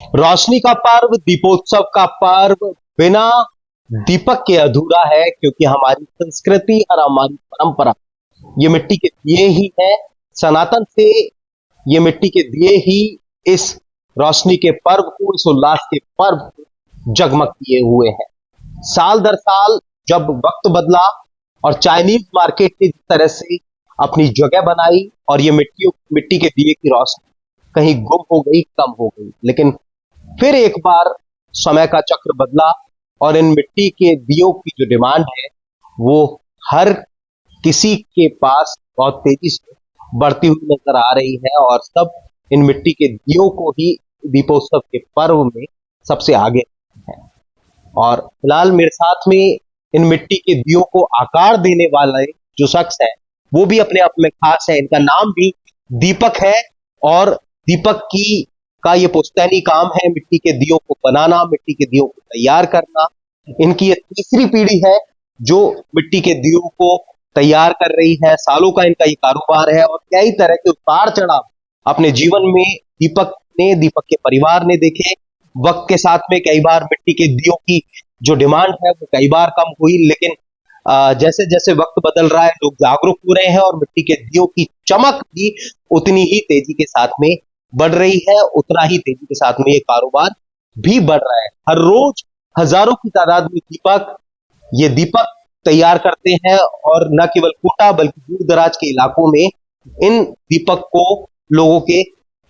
रोशनी का पर्व, दीपोत्सव का पर्व बिना दीपक के अधूरा है, क्योंकि हमारी संस्कृति और हमारी परंपरा ये मिट्टी के दिए ही है। सनातन से ये मिट्टी के दिए ही इस रोशनी के पर्व को, इस उल्लास के पर्व को जगमग किए हुए हैं। साल दर साल जब वक्त बदला और चाइनीज मार्केट ने जिस तरह से अपनी जगह बनाई और ये मिट्टी के दिए की रोशनी कहीं गुम हो गई, कम हो गई, लेकिन फिर एक बार समय का चक्र बदला और इन मिट्टी के दियों की जो डिमांड है वो हर किसी के पास बहुत तेजी से बढ़ती हुई नजर आ रही है और सब इन मिट्टी के दियों को ही दीपोत्सव के पर्व में सबसे आगे है। और फिलहाल मेरे साथ में इन मिट्टी के दियों को आकार देने वाले जो शख्स है वो भी अपने आप में खास है। इनका नाम भी दीपक है और दीपक की का ये पुश्तैनी काम है मिट्टी के दियों को बनाना, मिट्टी के दियों को तैयार करना। इनकी ये तीसरी पीढ़ी है जो मिट्टी के दियों को तैयार कर रही है। सालों का इनका ये कारोबार है और कई तरह के उतार चढ़ाव अपने जीवन में दीपक के परिवार ने देखे। वक्त के साथ में कई बार मिट्टी के दियों की जो डिमांड है वो कई बार कम हुई, लेकिन जैसे जैसे वक्त बदल रहा है लोग जागरूक हो रहे हैं और मिट्टी के दियों की चमक भी उतनी ही तेजी के साथ में बढ़ रही है, उतना ही तेजी के साथ में ये कारोबार भी बढ़ रहा है। हर रोज हजारों की तादाद में ये दीपक तैयार करते हैं और न केवल कोटा बल्कि दूर दराज के इलाकों में इन दीपक को लोगों के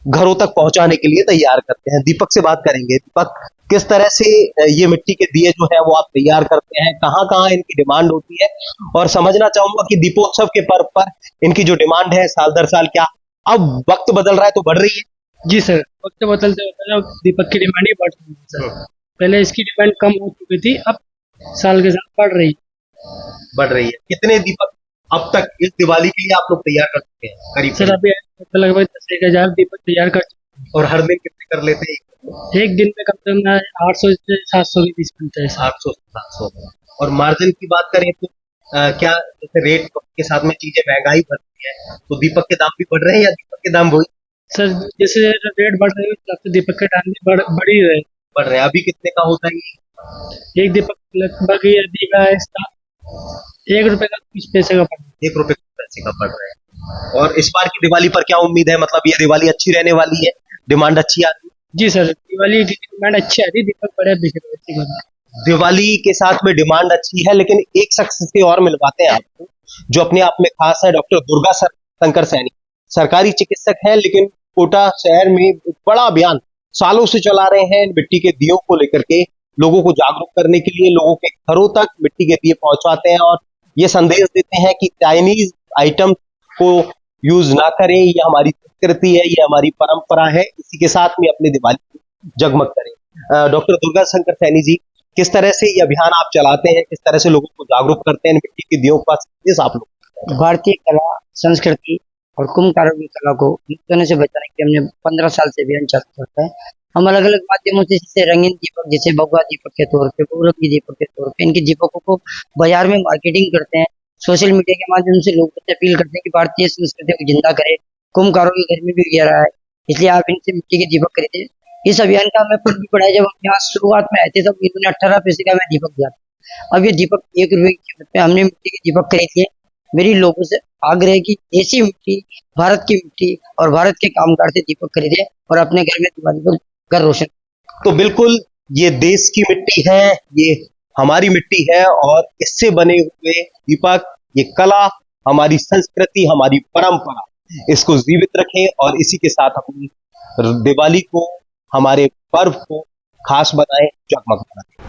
घरों तक पहुंचाने के लिए तैयार करते हैं। दीपक से बात करेंगे। दीपक, किस तरह से ये मिट्टी के दिए जो है वो आप तैयार करते हैं, कहाँ कहाँ इनकी डिमांड होती है, और समझना चाहूंगा कि दीपोत्सव के पर्व पर इनकी जो डिमांड है साल दर साल क्या अब वक्त बदल रहा है तो बढ़ रही है? जी सर, वक्त बदलते बदलते दीपक की डिमांड ही बढ़ रही है सर। पहले इसकी डिमांड कम हो चुकी थी, अब साल के साथ बढ़ रही है। कितने दीपक अब तक इस दिवाली के लिए आप लोग तैयार कर चुके हैं? करीब सर अभी लगभग 10,000 दीपक तैयार कर चुके हैं। और हर दिन कितने कर लेते हैं? एक दिन में कम से कम 800 से 700 के बीच बनता है। 800 से 700। और मार्जिन की बात करें तो क्या जैसे रेट के साथ में चीजें महंगाई बढ़ रही है तो दीपक के दाम भी बढ़ रहे हैं या दीपक के दाम वही? सर जैसे रेट बढ़ रही है तो दीपक के दाम भी बढ़ ही रहे। बढ़ रहे हैं। अभी कितने का होता है? एक दीपक लगभग ₹1 का कुछ पैसे का पड़ रहा है। ₹1 पैसे का पड़ रहा है। और इस बार की दिवाली पर क्या उम्मीद है? मतलब ये दिवाली अच्छी रहने वाली है, डिमांड अच्छी आ रही है? जी सर, दिवाली की डिमांड अच्छी आ रही है, दीपक बड़े बिक रहे हैं। दिवाली के साथ में डिमांड अच्छी है, लेकिन एक शख्स से और मिलवाते हैं आपको जो अपने आप में खास है। डॉक्टर दुर्गा शंकर सैनी सरकारी चिकित्सक हैं, लेकिन कोटा शहर में एक बड़ा अभियान सालों से चला रहे हैं मिट्टी के दियों को लेकर के। लोगों को जागरूक करने के लिए लोगों के घरों तक मिट्टी के दिए पहुंचाते हैं और ये संदेश देते हैं कि चाइनीज आइटम को यूज ना करें, ये हमारी संस्कृति है, ये हमारी परंपरा है, इसी के साथ में अपनी दिवाली को जगमग करें। डॉक्टर दुर्गा शंकर सैनी जी, किस तरह से ये अभियान आप चलाते हैं, किस तरह से लोगों को जागरूक करते हैं मिट्टी के दियों का संदेश आप लोग? भारतीय कला, संस्कृति और कुम्भकारों की कला को लुप्त होने से बचाने के लिए हमने 15 साल से अभियान चालू करता है। हम अलग अलग माध्यमों से जैसे रंगीन दीपक, जैसे भगवा दीपक के तौर पे, बहुरंगी दीपक के तौर पे इनके दीपकों को बाजार में मार्केटिंग करते हैं। सोशल मीडिया के माध्यम से लोगों से अपील करते हैं कि भारतीय संस्कृति को जिंदा करें। कुम्भकारों के घर में भी उजियारा है, इसलिए आप इनसे मिट्टी के दीपक खरीदें। इस अभियान का हमें फल भी पड़ा है। जब हम यहाँ शुरुआत में आए थे तब इन्होंने 18 पैसे का हमें दीपक दिया था। अब ये दीपक ₹1 की कीमत पे हमने मिट्टी के दीपक खरीद लिए। मेरी लोगों से आग्रह है कि देसी मिट्टी, भारत की मिट्टी और भारत के कामगार से दीपक खरीदे और अपने घर में दिवाली को घर रोशन। तो बिल्कुल ये देश की मिट्टी है, ये हमारी मिट्टी है और इससे बने हुए दीपक, ये कला, हमारी संस्कृति, हमारी परंपरा, इसको जीवित रखें और इसी के साथ अपनी दिवाली को, हमारे पर्व को खास बनाएं, जगमग बनाएं।